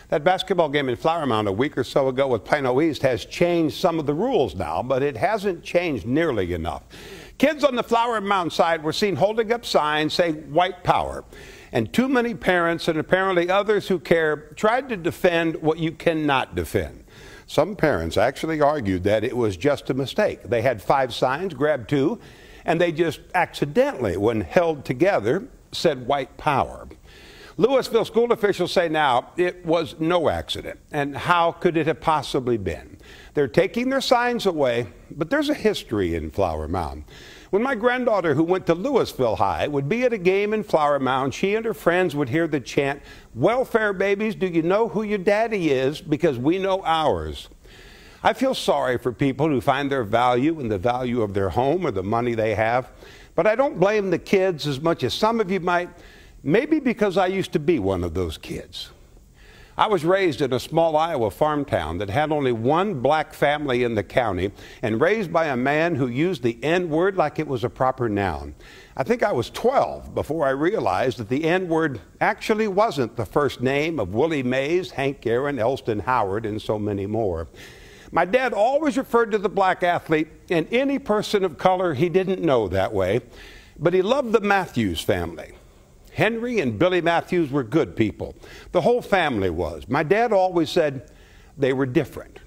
That basketball game in Flower Mound a week or so ago with Plano East has changed some of the rules now, but it hasn't changed nearly enough. Kids on the Flower Mound side were seen holding up signs saying white power. And too many parents and apparently others who care tried to defend what you cannot defend. Some parents actually argued that it was just a mistake. They had 5 signs, grabbed 2, and they just accidentally, when held together, said white power. Louisville school officials say now it was no accident. And how could it have possibly been? They're taking their signs away, but there's a history in Flower Mound. When my granddaughter, who went to Louisville High, would be at a game in Flower Mound, she and her friends would hear the chant, "Welfare babies, do you know who your daddy is? Because we know ours." I feel sorry for people who find their value in the value of their home or the money they have, but I don't blame the kids as much as some of you might. Maybe because I used to be one of those kids. I was raised in a small Iowa farm town that had only one black family in the county and raised by a man who used the N-word like it was a proper noun. I think I was 12 before I realized that the N-word actually wasn't the first name of Willie Mays, Hank Aaron, Elston Howard, and so many more. My dad always referred to the black athlete and any person of color he didn't know that way, but he loved the Matthews family. Henry and Billy Matthews were good people. The whole family was. My dad always said they were different.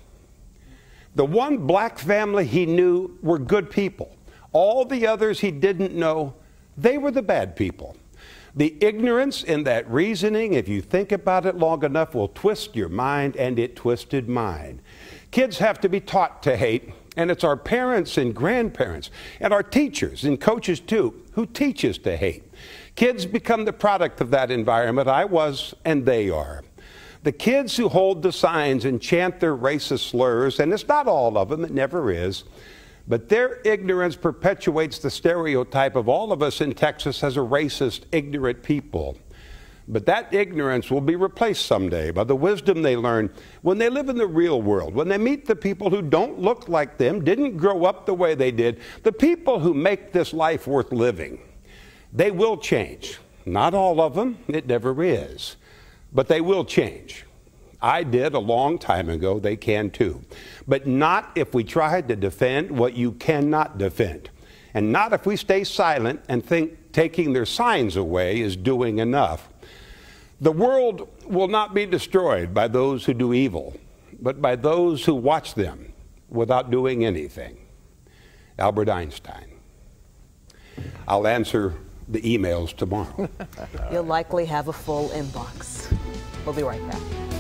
The one black family he knew were good people. All the others he didn't know, they were the bad people. The ignorance in that reasoning, if you think about it long enough, will twist your mind, and it twisted mine. Kids have to be taught to hate, and it's our parents and grandparents and our teachers and coaches too who teach us to hate. Kids become the product of that environment. I was, and they are. The kids who hold the signs and chant their racist slurs, and it's not all of them, it never is, but their ignorance perpetuates the stereotype of all of us in Texas as a racist, ignorant people. But that ignorance will be replaced someday by the wisdom they learn when they live in the real world, when they meet the people who don't look like them, didn't grow up the way they did, the people who make this life worth living. They will change. Not all of them, it never is, but they will change. I did a long time ago, they can too. But not if we try to defend what you cannot defend. And not if we stay silent and think taking their signs away is doing enough. The world will not be destroyed by those who do evil, but by those who watch them without doing anything. Albert Einstein. I'll answer the emails tomorrow. You'll likely have a full inbox. We'll be right back.